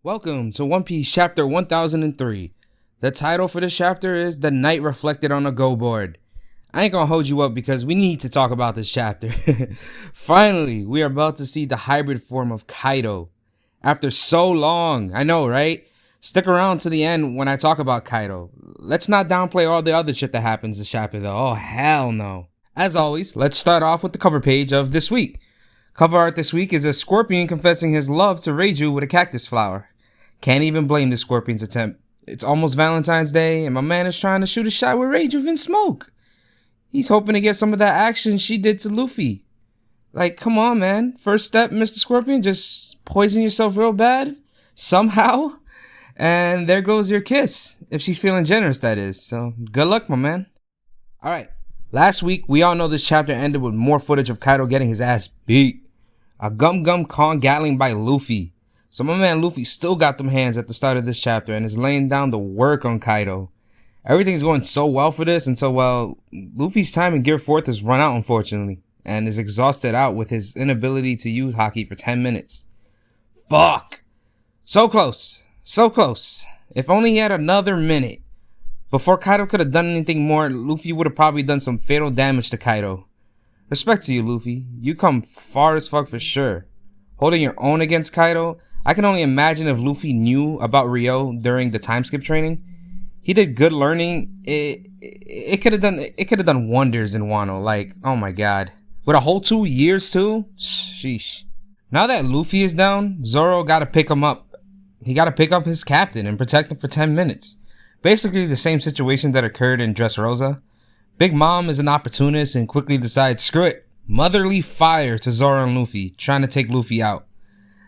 Welcome to One Piece Chapter 1003. The title for this chapter is The Night Reflected on a Go Board. I ain't gonna hold you up because we need to talk about this chapter. Finally, we are about to see the hybrid form of Kaido. After so long, I know, right? Stick around to the end when I talk about Kaido. Let's not downplay all the other shit that happens this chapter though. Oh, hell no. As always, let's start off with the cover page of this week. Cover art this week is a scorpion confessing his love to Reiju with a cactus flower. Can't even blame the scorpion's attempt. It's almost Valentine's Day, and my man is trying to shoot a shot with Reiju in smoke. He's hoping to get some of that action she did to Luffy. Like, come on, man. First step, Mr. Scorpion, just poison yourself real bad, somehow, and there goes your kiss. If she's feeling generous, that is. So, good luck, my man. Alright, last week, we all know this chapter ended with more footage of Kaido getting his ass beat. A gum Kong Gatling by Luffy. So my man Luffy still got them hands at the start of this chapter and is laying down the work on Kaido. Everything's going so well for this until, well, Luffy's time in Gear 4th has run out, unfortunately, and is exhausted out with his inability to use Haki for 10 minutes. Fuck! So close. So close. If only he had another minute. Before Kaido could have done anything more, Luffy would have probably done some fatal damage to Kaido. Respect to you, Luffy. You come far as fuck for sure. Holding your own against Kaido, I can only imagine if Luffy knew about Ryo during the time skip training. He did good learning. It could have done wonders in Wano. Like, oh my god. With a whole 2 years too? Sheesh. Now that Luffy is down, Zoro gotta pick him up. He gotta pick up his captain and protect him for 10 minutes. Basically the same situation that occurred in Dressrosa. Big Mom is an opportunist and quickly decides, screw it, motherly fire to Zoro and Luffy, trying to take Luffy out.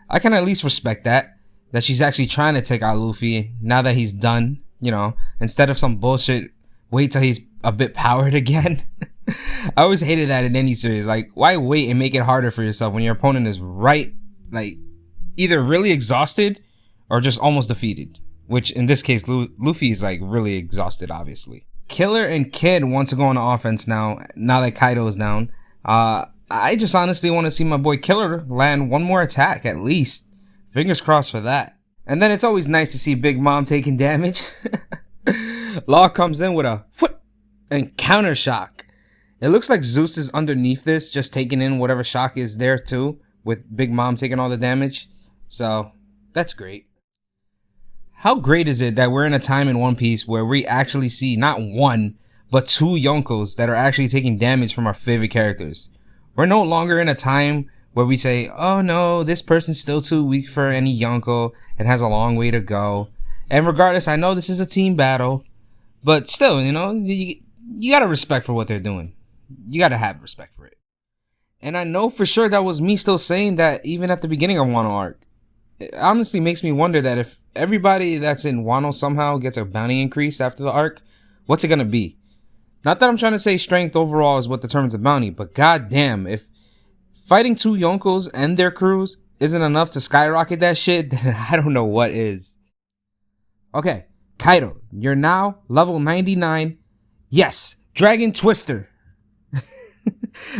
I can at least respect that she's actually trying to take out Luffy now that he's done, you know, instead of some bullshit, wait till he's a bit powered again. I always hated that in any series. Like, why wait and make it harder for yourself when your opponent is like, either really exhausted or just almost defeated? Which, in this case, Luffy is, like, really exhausted, obviously. Killer and Kid want to go on offense now that Kaido is down. I just honestly want to see my boy Killer land one more attack, at least. Fingers crossed for that. And then it's always nice to see Big Mom taking damage. Law comes in with a foot and counter shock. It looks like Zeus is underneath this, just taking in whatever shock is there too, with Big Mom taking all the damage. So, that's great. How great is it that we're in a time in One Piece where we actually see not one, but two Yonkos that are actually taking damage from our favorite characters? We're no longer in a time where we say, oh no, this person's still too weak for any Yonko and has a long way to go. And regardless, I know this is a team battle, but still, you know, you gotta respect for what they're doing. You gotta have respect for it. And I know for sure that was me still saying that even at the beginning of Wano arc. It honestly makes me wonder that if everybody that's in Wano somehow gets a bounty increase after the arc, what's it gonna be? Not that I'm trying to say strength overall is what determines a bounty, but goddamn, if fighting two Yonkos and their crews isn't enough to skyrocket that shit, then I don't know what is. Okay, Kaido, you're now level 99. Yes, Dragon Twister.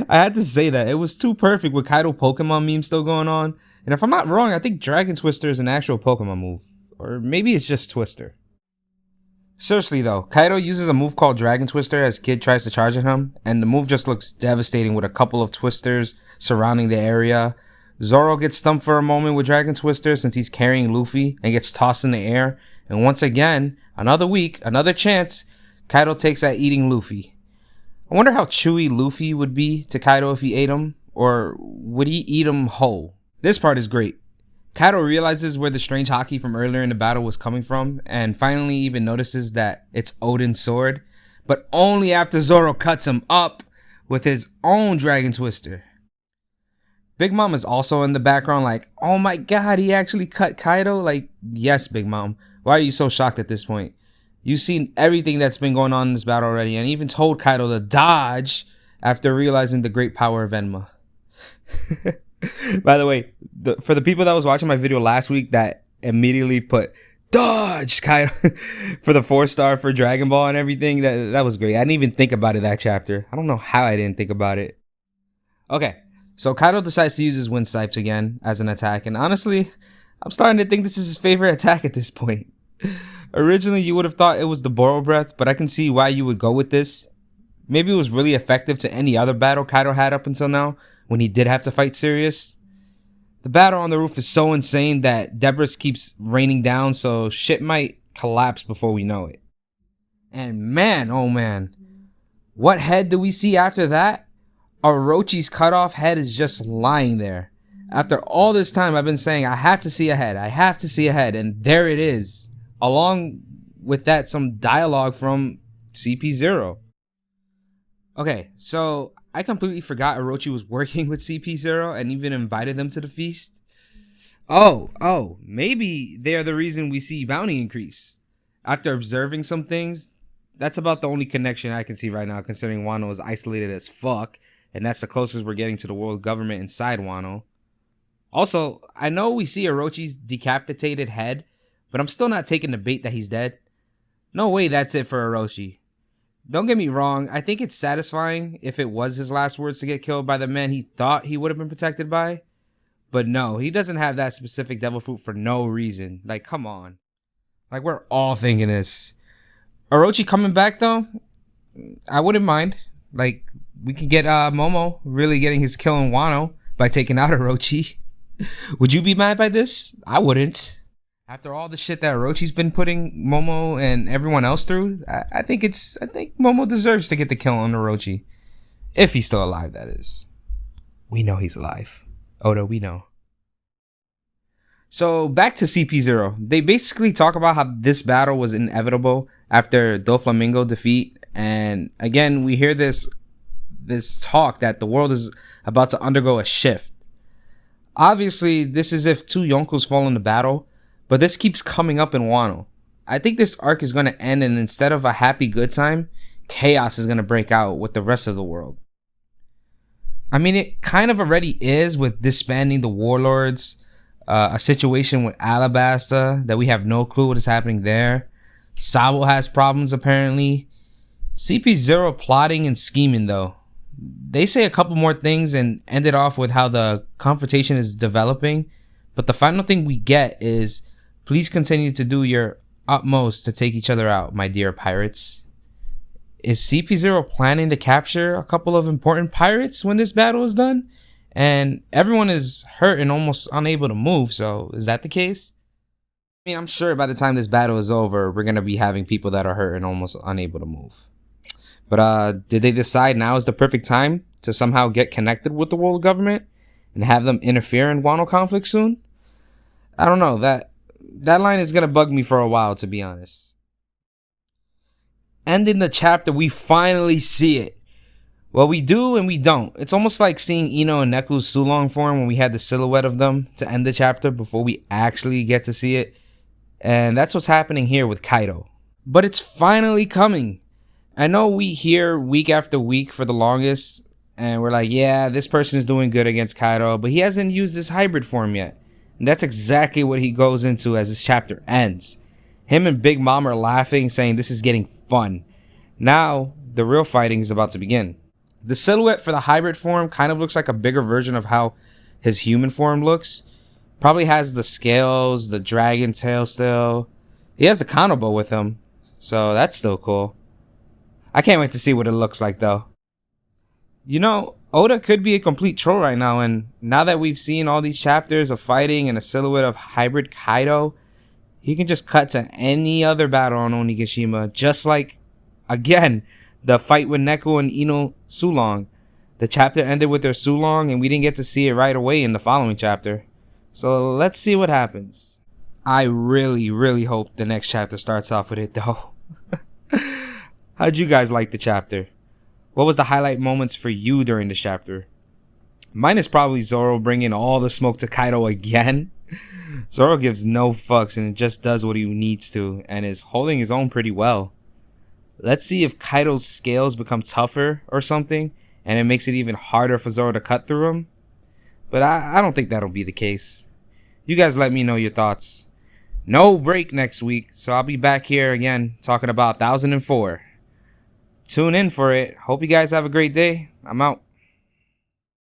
I had to say that. It was too perfect with Kaido Pokemon meme still going on. And if I'm not wrong, I think Dragon Twister is an actual Pokemon move. Or maybe it's just Twister. Seriously though, Kaido uses a move called Dragon Twister as Kid tries to charge at him, and the move just looks devastating with a couple of twisters surrounding the area. Zoro gets stumped for a moment with Dragon Twister since he's carrying Luffy and gets tossed in the air, and once again, another week, another chance, Kaido takes at eating Luffy. I wonder how chewy Luffy would be to Kaido if he ate him, or would he eat him whole? This part is great. Kaido realizes where the strange Haki from earlier in the battle was coming from, and finally even notices that it's Odin's sword, but only after Zoro cuts him up with his own Dragon Twister. Big Mom is also in the background like, oh my god, he actually cut Kaido? Like, yes, Big Mom. Why are you so shocked at this point? You've seen everything that's been going on in this battle already, and even told Kaido to dodge after realizing the great power of Enma. By the way, for the people that was watching my video last week that immediately put dodge Kaido for the 4-star for Dragon Ball and everything, that was great. I didn't even think about it that chapter. I don't know how I didn't think about it. Okay, so Kaido decides to use his wind scythes again as an attack, and honestly, I'm starting to think this is his favorite attack at this point. Originally, you would have thought it was the Boro Breath, but I can see why you would go with this. Maybe it was really effective to any other battle Kaido had up until now, when he did have to fight Sirius. The battle on the roof is so insane that debris keeps raining down, so shit might collapse before we know it. And man, oh man, what head do we see after that? Orochi's cut off head is just lying there. After all this time, I've been saying I have to see a head, and there it is. Along with that, some dialogue from CP0. Okay, so I completely forgot Orochi was working with CP0 and even invited them to the feast. Oh, maybe they're the reason we see bounty increase. After observing some things, that's about the only connection I can see right now, considering Wano is isolated as fuck, and that's the closest we're getting to the world government inside Wano. Also, I know we see Orochi's decapitated head, but I'm still not taking the bait that he's dead. No way that's it for Orochi. Don't get me wrong, I think it's satisfying if it was his last words to get killed by the man he thought he would have been protected by. But no, he doesn't have that specific devil fruit for no reason. Like, come on. Like, we're all thinking this. Orochi coming back, though, I wouldn't mind. Like, we could get Momo really getting his kill in Wano by taking out Orochi. Would you be mad by this? I wouldn't. After all the shit that Orochi's been putting Momo and everyone else through, I think Momo deserves to get the kill on Orochi. If he's still alive, that is. We know he's alive. Oda, we know. So back to CP0. They basically talk about how this battle was inevitable after Doflamingo defeat. And again, we hear this talk that the world is about to undergo a shift. Obviously, this is if two Yonkos fall into battle, but this keeps coming up in Wano. I think this arc is going to end, and instead of a happy good time, chaos is going to break out with the rest of the world. I mean, it kind of already is with disbanding the warlords, a situation with Alabasta that we have no clue what is happening there. Sabo has problems apparently. CP0 plotting and scheming though. They say a couple more things and end it off with how the confrontation is developing. But the final thing we get is, please continue to do your utmost to take each other out, my dear pirates. Is CP0 planning to capture a couple of important pirates when this battle is done? And everyone is hurt and almost unable to move, so is that the case? I mean, I'm sure by the time this battle is over, we're going to be having people that are hurt and almost unable to move. But did they decide now is the perfect time to somehow get connected with the world government and have them interfere in Wano conflict soon? I don't know. That line is going to bug me for a while, to be honest. Ending the chapter, we finally see it. Well, we do and we don't. It's almost like seeing Ino and Neku's Sulong form when we had the silhouette of them to end the chapter before we actually get to see it. And that's what's happening here with Kaido. But it's finally coming. I know we hear week after week for the longest, and we're like, yeah, this person is doing good against Kaido, but he hasn't used his hybrid form yet. And that's exactly what he goes into as this chapter ends. Him and Big Mom are laughing, saying this is getting fun. Now, the real fighting is about to begin. The silhouette for the hybrid form kind of looks like a bigger version of how his human form looks. Probably has the scales, the dragon tail still. He has the Kanobo with him, so that's still cool. I can't wait to see what it looks like though. You know, Oda could be a complete troll right now, and now that we've seen all these chapters of fighting and a silhouette of hybrid Kaido, he can just cut to any other battle on Onigashima, just like, again, the fight with Neku and Ino Sulong. The chapter ended with their Sulong, and we didn't get to see it right away in the following chapter. So let's see what happens. I really, really hope the next chapter starts off with it though. How'd you guys like the chapter? What was the highlight moments for you during the chapter? Mine is probably Zoro bringing all the smoke to Kaido again. Zoro gives no fucks and just does what he needs to and is holding his own pretty well. Let's see if Kaido's scales become tougher or something and it makes it even harder for Zoro to cut through them. But I don't think that'll be the case. You guys let me know your thoughts. No break next week, so I'll be back here again talking about 1004. Tune in for it. Hope you guys have a great day. I'm out.